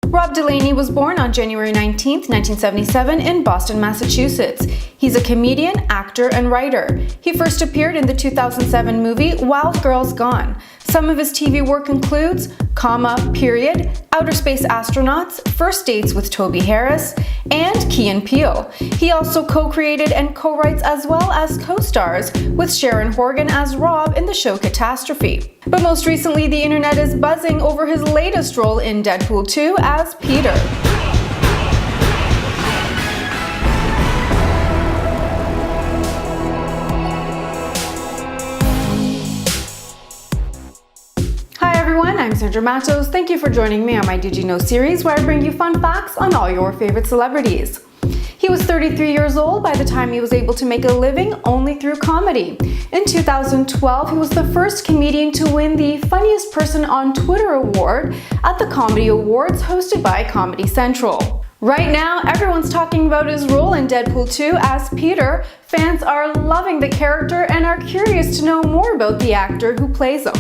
Rob Delaney was born on January 19, 1977 in Boston, Massachusetts. He's a comedian, actor, and writer. He first appeared in the 2007 movie Wild Girls Gone. Some of his TV work includes Period, Outer Space Astronauts, First Dates with Toby Harris, and Key and Peele. He also co-created and co-writes as well as co-stars with Sharon Horgan as Rob in the show Catastrophe. But most recently, the internet is buzzing over his latest role in Deadpool 2 as Peter. I'm Sandra Matos. Thank you for joining me on my Did You Know series, where I bring you fun facts on all your favorite celebrities. He was 33 years old by the time he was able to make a living only through comedy. In 2012, he was the first comedian to win the Funniest Person on Twitter award at the Comedy Awards hosted by Comedy Central. Right now, everyone's talking about his role in Deadpool 2 as Peter. Fans are loving the character and are curious to know more about the actor who plays him.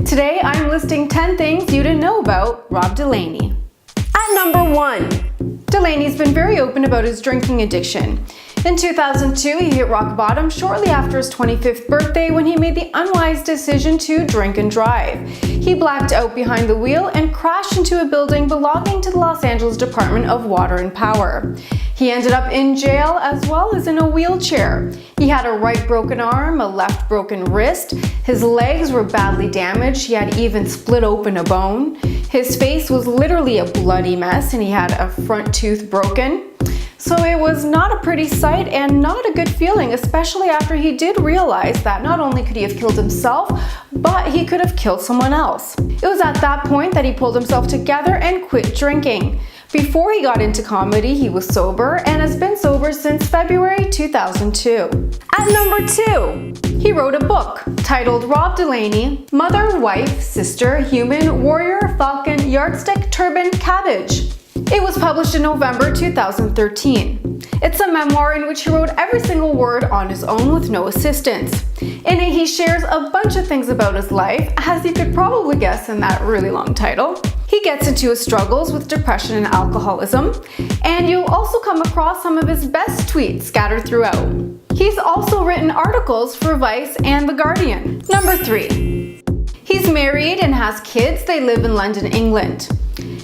Today, I'm listing 10 things you didn't know about Rob Delaney. At number 1, Delaney's been very open about his drinking addiction. In 2002, he hit rock bottom shortly after his 25th birthday when he made the unwise decision to drink and drive. He blacked out behind the wheel and crashed into a building belonging to the Los Angeles Department of Water and Power. He ended up in jail as well as in a wheelchair. He had a right broken arm, a left broken wrist. His legs were badly damaged. He had even split open a bone. His face was literally a bloody mess and he had a front tooth broken. So it was not a pretty sight and not a good feeling, especially after he did realize that not only could he have killed himself, but he could have killed someone else. It was at that point that he pulled himself together and quit drinking. Before he got into comedy, he was sober and has been sober since February 2002. At number 2, he wrote a book titled Rob Delaney, Mother, Wife, Sister, Human, Warrior, Falcon, Yardstick, Turban, Cabbage. It was published in November 2013. It's a memoir in which he wrote every single word on his own with no assistance. In it, he shares a bunch of things about his life, as you could probably guess in that really long title. He gets into his struggles with depression and alcoholism, and you'll also come across some of his best tweets scattered throughout. He's also written articles for Vice and The Guardian. Number 3. He's married and has kids. They live in London, England.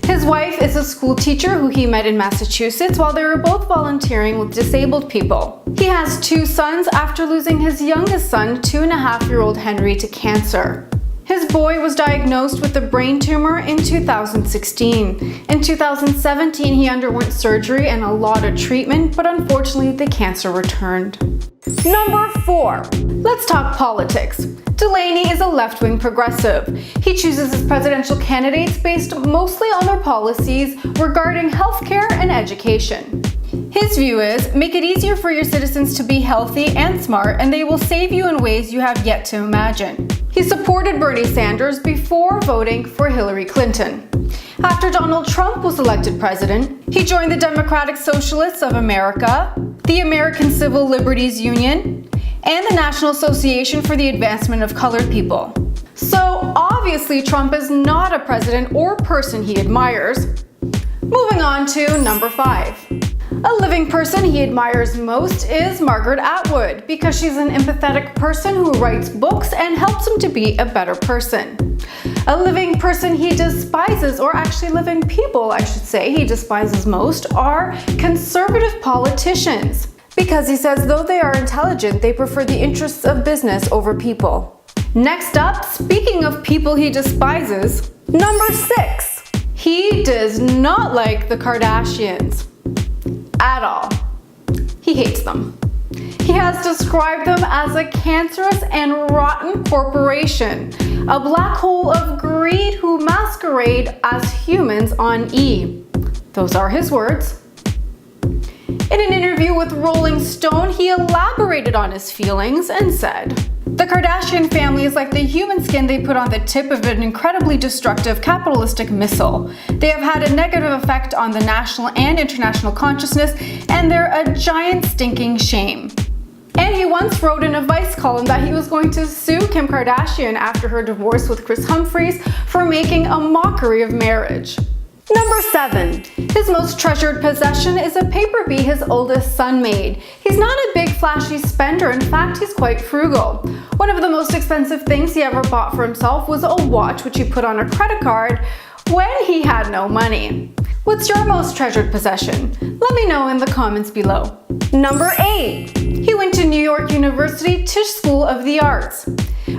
His wife is a school teacher who he met in Massachusetts while they were both volunteering with disabled people. He has 2 sons after losing his youngest son, 2.5-year-old Henry, to cancer. His boy was diagnosed with a brain tumor in 2016. In 2017, he underwent surgery and a lot of treatment, but unfortunately the cancer returned. Number 4. Let's talk politics. Delaney is a left-wing progressive. He chooses his presidential candidates based mostly on their policies regarding healthcare and education. His view is, make it easier for your citizens to be healthy and smart, and they will save you in ways you have yet to imagine. He supported Bernie Sanders before voting for Hillary Clinton. After Donald Trump was elected president, he joined the Democratic Socialists of America, the American Civil Liberties Union, and the National Association for the Advancement of Colored People. So obviously Trump is not a president or person he admires. Moving on to number 5. A living person he admires most is Margaret Atwood, because she's an empathetic person who writes books and helps him to be a better person. A living person he despises, or actually living people I should say he despises most, are conservative politicians. Because he says though they are intelligent, they prefer the interests of business over people. Next up, speaking of people he despises, number 6. He does not like the Kardashians. At all. He hates them. He has described them as a cancerous and rotten corporation, a black hole of greed who masquerade as humans on E. Those are his words. In an interview with Rolling Stone, he elaborated on his feelings and said, "The Kardashian family is like the human skin they put on the tip of an incredibly destructive capitalistic missile. They have had a negative effect on the national and international consciousness, and they're a giant stinking shame." And he once wrote in a Vice column that he was going to sue Kim Kardashian after her divorce with Chris Humphries for making a mockery of marriage. Number 7. His most treasured possession is a paper bee his oldest son made. He's not a big flashy spender, in fact he's quite frugal. One of the most expensive things he ever bought for himself was a watch which he put on a credit card when he had no money. What's your most treasured possession? Let me know in the comments below. Number 8. He went to New York University Tisch School of the Arts.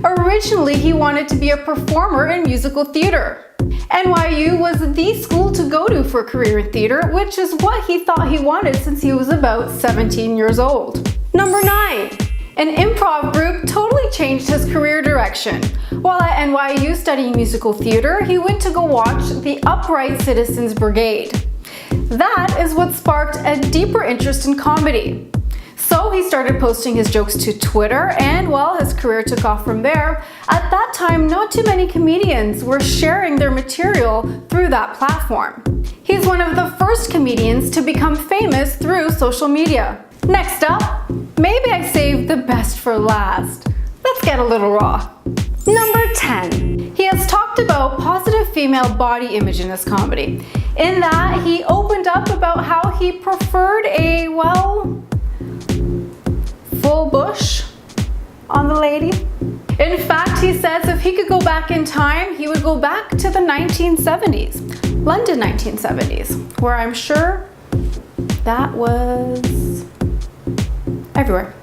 Originally, he wanted to be a performer in musical theater. NYU was the school to go to for a career in theater, which is what he thought he wanted since he was about 17 years old. Number 9. An improv group totally changed his career direction. While at NYU studying musical theater, he went to go watch the Upright Citizens Brigade. That is what sparked a deeper interest in comedy. So he started posting his jokes to Twitter, and well, his career took off from there. At that time, not too many comedians were sharing their material through that platform. He's one of the first comedians to become famous through social media. Next up, maybe I saved the best for last. Let's get a little raw. Number 10. He has talked about positive female body image in his comedy. In that, he opened up about how he preferred a, well, full bush on the lady. In fact, he says if he could go back in time, he would go back to the 1970s, London 1970s, where I'm sure that was everywhere.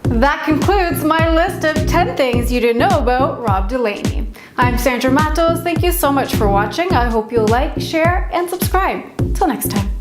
That concludes my list of 10 things you didn't know about Rob Delaney. I'm Sandra Matos. Thank you so much for watching. I hope you'll like, share, and subscribe. Till next time.